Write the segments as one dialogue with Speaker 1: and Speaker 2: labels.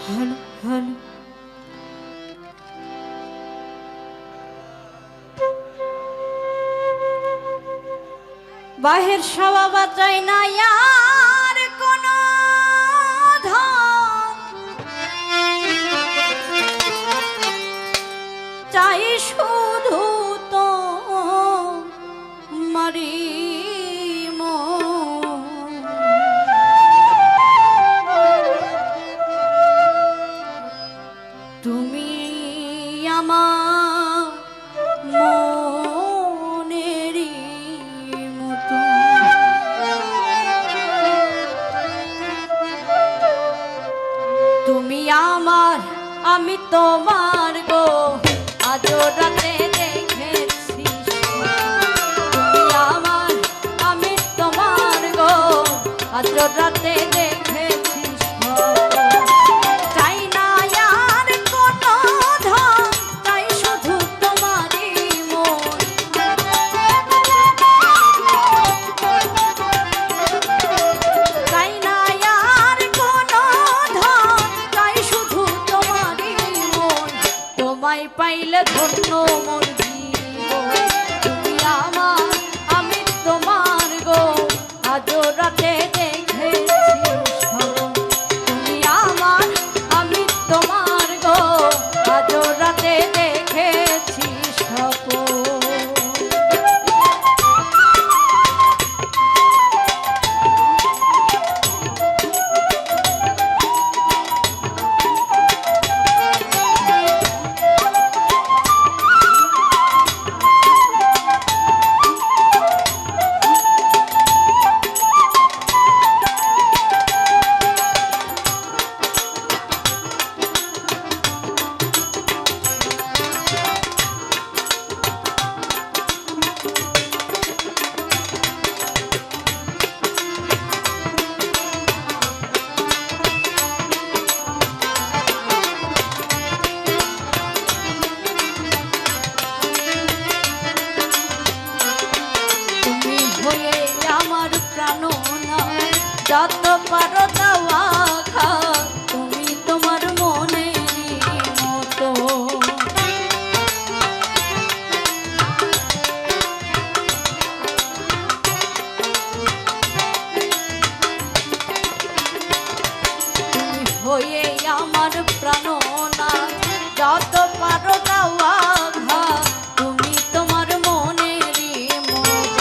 Speaker 1: hello hello বাহির সবা বাঁচাই না আর কোন ধন চাই শুধু তো মারি তুমি আমার মনেরই মতো তুমি আমার আমি তোমার গো আজ রাতে দেখেছি তুমি আমার আমি তোমার গো আজ রাতে দেখেছি চাই না আর কোনো ধন চাই শুধু তোমারই মন চাই না আর কোনো ধন চাই শুধু তোমারই মন তোমায় পাইলে ধন্য মোর জীবন তুমি আমার আমি তোমার গো আজ রাতে দেখেছি তুমি আমার আমি তোমার গো আজ রাতে দেখেছি স্বপ্ন যত পারো দাওয়া খা তুমি তোমার মনেরই মতো তুমি হয়ে আমার প্রাণনা যত পারো দাওয়া খা তুমি তোমার মনেরই মতো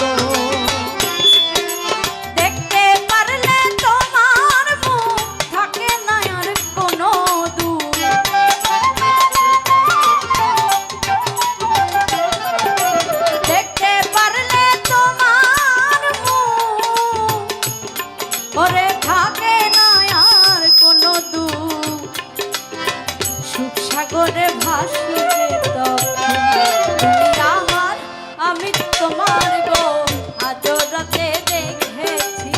Speaker 1: ওরে থাকে না আর কোনো দুঃখ সুখ সাগরে ভাসি তুমি আমার আমি তোমার গো আজ রাতে দেখেছি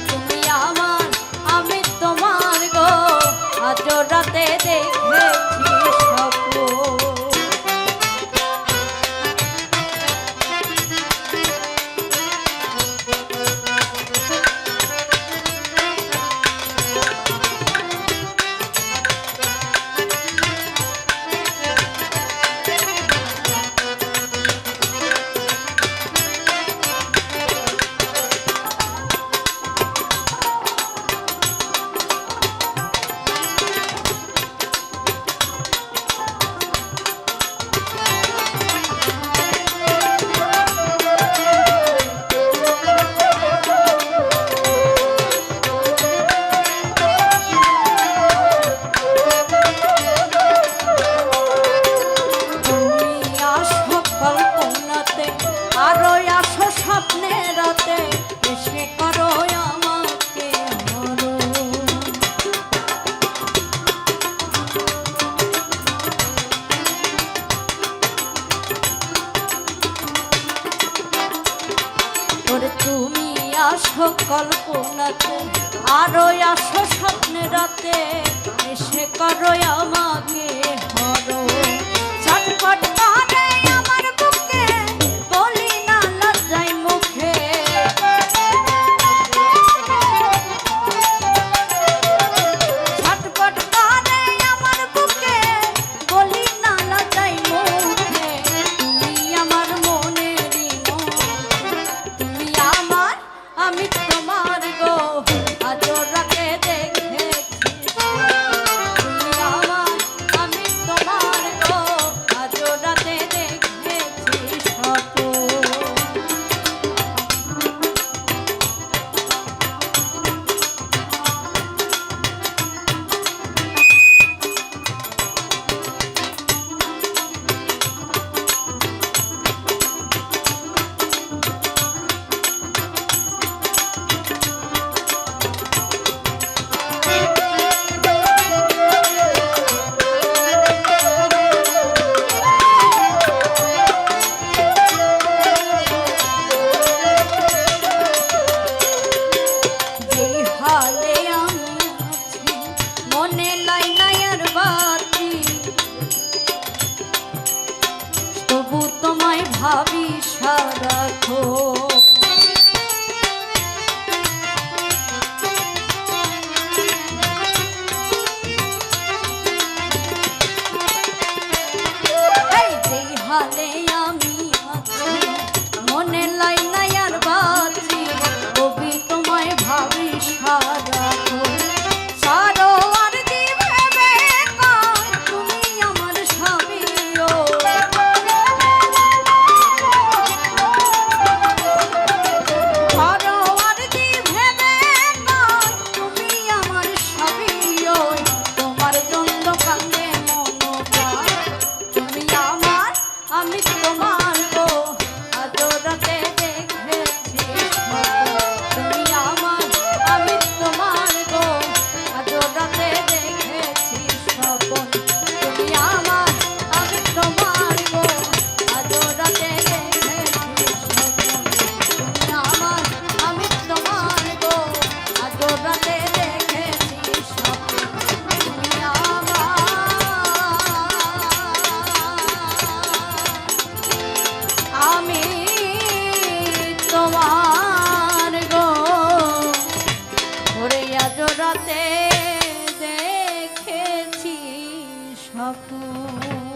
Speaker 1: তুমি আমার আমি তোমার গো আজ রাতে দেখেছি স্বপ্ন স্বপ্নে রাতে এসে করো আমাকে ওরে তুমি আসো কল্পনাতে আরো আসো স্বপ্নে রাতে এসে করো আমাকে হরো ছটফট করে আমার বুকে বলি না লজ্জায় মুখে ছটফট সকল